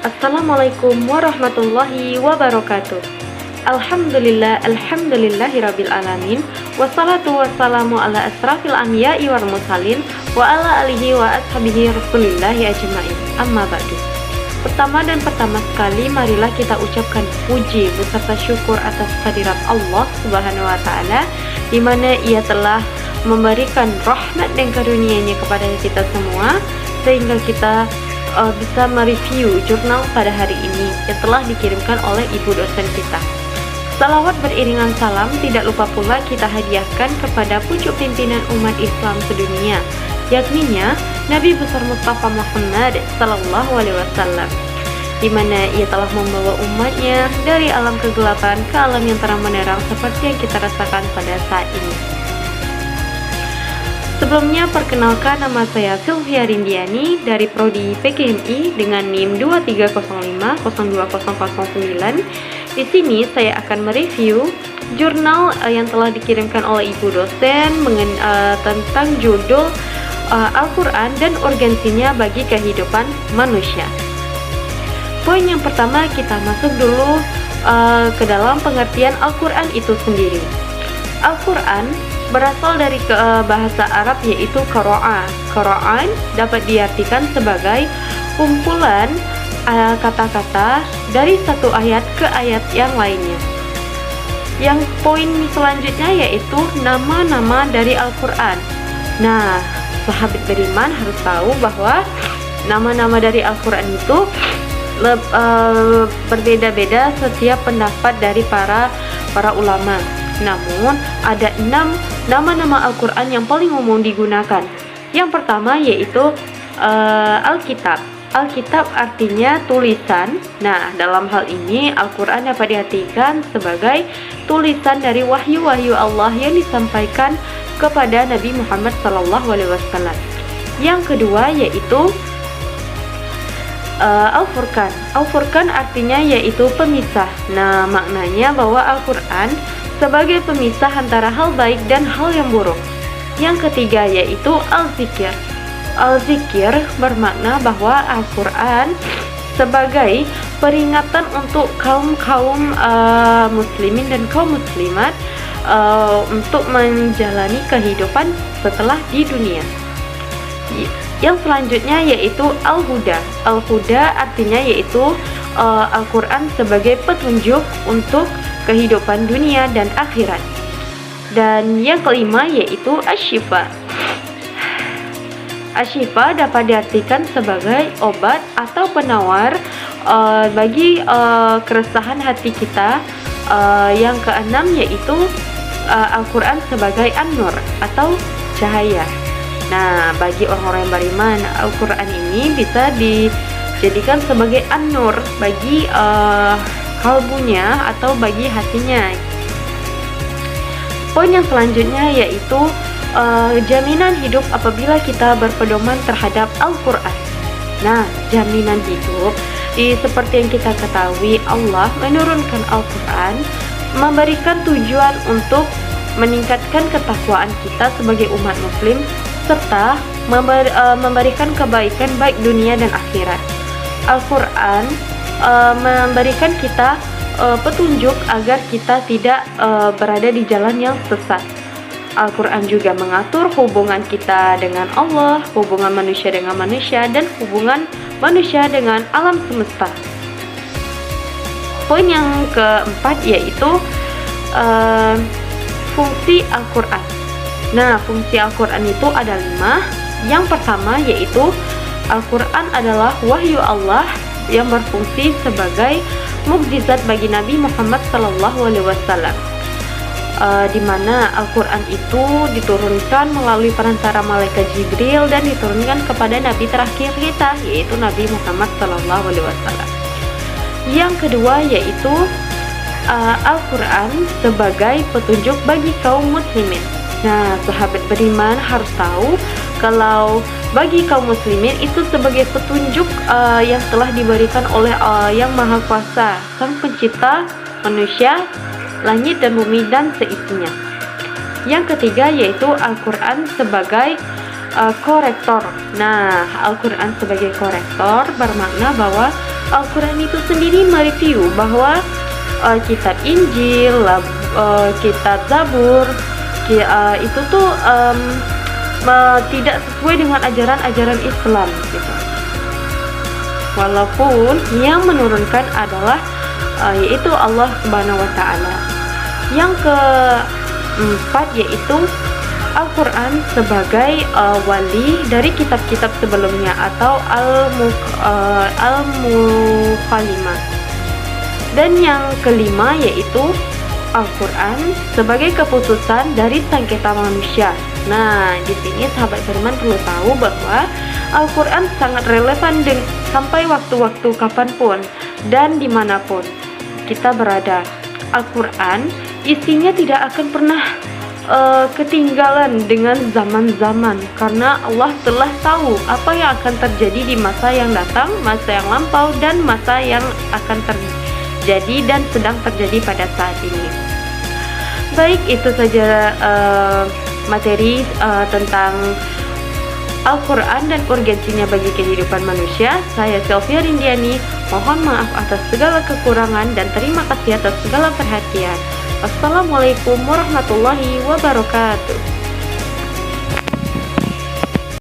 Assalamualaikum warahmatullahi wabarakatuh. Alhamdulillahirabbil alamin. Wassalatu wassalamu ala asrafil anbiya'i wal mursalin wa ala alihi wa ashabihi rasulillahi ajma'in. Amma ba'du. Pertama sekali marilah kita ucapkan puji beserta syukur atas kehadirat Allah Subhanahu wa taala, di mana Ia telah memberikan rahmat dan karunia-Nya kepada kita semua sehingga kita bisa mereview jurnal pada hari ini yang telah dikirimkan oleh ibu dosen kita. Salawat beriringan salam tidak lupa pula kita hadiahkan kepada pucuk pimpinan umat Islam sedunia, yakninya Nabi besar Mustafa Muhammad sallallahu alaihi wasallam, di mana ia telah membawa umatnya dari alam kegelapan ke alam yang terang benderang seperti yang kita rasakan pada saat ini. Sebelumnya, perkenalkan, nama saya Sylvia Rindiani dari Prodi PKMI dengan NIM 2305020009. Di sini saya akan mereview jurnal yang telah dikirimkan oleh ibu dosen tentang judul Al-Quran dan urgensinya bagi kehidupan manusia. Poin yang pertama, kita masuk dulu ke dalam pengertian Al-Quran itu sendiri. Al-Quran berasal dari bahasa Arab yaitu qira'a. Qira'an dapat diartikan sebagai kumpulan kata-kata dari satu ayat ke ayat yang lainnya. Yang poin selanjutnya yaitu nama-nama dari Al-Quran. Nah, sahabat beriman harus tahu bahwa nama-nama dari Al-Quran itu berbeda-beda setiap pendapat dari para ulama. Namun, ada 6 nama-nama Al-Quran yang paling umum digunakan. Yang pertama yaitu Alkitab. Alkitab artinya tulisan. Nah, dalam hal ini Al-Quran dapat diartikan sebagai tulisan dari wahyu-wahyu Allah yang disampaikan kepada Nabi Muhammad SAW. Yang kedua yaitu Al-Furqan. Al-Furqan artinya yaitu pemisah. Nah, maknanya bahwa Al-Quran sebagai pemisah antara hal baik dan hal yang buruk. Yang ketiga yaitu Al-Zikir. Al-Zikir bermakna bahwa Al-Quran sebagai peringatan untuk kaum muslimin dan kaum muslimat untuk menjalani kehidupan setelah di dunia. Yang selanjutnya yaitu Al-Huda. Al-Huda artinya yaitu Al-Quran sebagai petunjuk untuk kehidupan dunia dan akhirat. Dan yang kelima yaitu Asy-Syifa. Asy-Syifa dapat diartikan sebagai obat atau penawar bagi keresahan hati kita. Yang keenam yaitu Al-Quran sebagai An-Nur atau cahaya. Nah, bagi orang-orang yang beriman, Al-Quran ini bisa dijadikan sebagai An-Nur bagi kalbunya atau bagi hatinya. Poin yang selanjutnya yaitu jaminan hidup apabila kita berpedoman terhadap Al-Quran. Nah, jaminan hidup seperti yang kita ketahui, Allah menurunkan Al-Quran memberikan tujuan untuk meningkatkan ketakwaan kita sebagai umat muslim serta memberikan kebaikan baik dunia dan akhirat. Al-Quran memberikan kita petunjuk agar kita tidak berada di jalan yang sesat. Al-Quran juga mengatur hubungan kita dengan Allah, hubungan manusia dengan manusia, dan hubungan manusia dengan alam semesta. Poin yang keempat yaitu fungsi Al-Quran. Nah, fungsi Al-Quran itu ada 5. Yang pertama yaitu Al-Quran adalah wahyu Allah yang berfungsi sebagai mukjizat bagi Nabi Muhammad SAW, di mana Al-Quran itu diturunkan melalui perantara malaikat Jibril dan diturunkan kepada Nabi terakhir kita, yaitu Nabi Muhammad SAW. Yang kedua yaitu Al-Quran sebagai petunjuk bagi kaum muslimin. Nah, sahabat beriman harus tahu kalau bagi kaum muslimin itu sebagai petunjuk yang telah diberikan oleh Yang Maha Kuasa, Sang Pencipta manusia, langit dan bumi dan seisinya. Yang ketiga yaitu Al-Quran sebagai korektor. Nah, Al-Quran sebagai korektor bermakna bahwa Al-Quran itu sendiri mereview bahwa kitab Injil, kitab Zabur, itu tuh tidak sesuai dengan ajaran-ajaran Islam gitu. Walaupun yang menurunkan adalah yaitu Allah Subhanahu wa taala. Yang keempat yaitu Al-Quran sebagai wali dari kitab-kitab sebelumnya atau Al-Mukhalimah. Dan yang kelima yaitu Al-Quran sebagai keputusan dari sengketa manusia. Nah, di sini sahabat beriman perlu tahu bahwa Al-Quran sangat relevan sampai waktu-waktu kapanpun dan dimanapun kita berada. Al-Quran isinya tidak akan pernah ketinggalan dengan zaman-zaman, karena Allah telah tahu apa yang akan terjadi di masa yang datang, masa yang lampau, dan masa yang akan terjadi dan sedang terjadi pada saat ini. Baik, itu saja materi tentang Al-Quran dan urgensinya bagi kehidupan manusia. Saya Sylvia Rindiani, mohon maaf atas segala kekurangan dan terima kasih atas segala perhatian. Wassalamualaikum warahmatullahi wabarakatuh.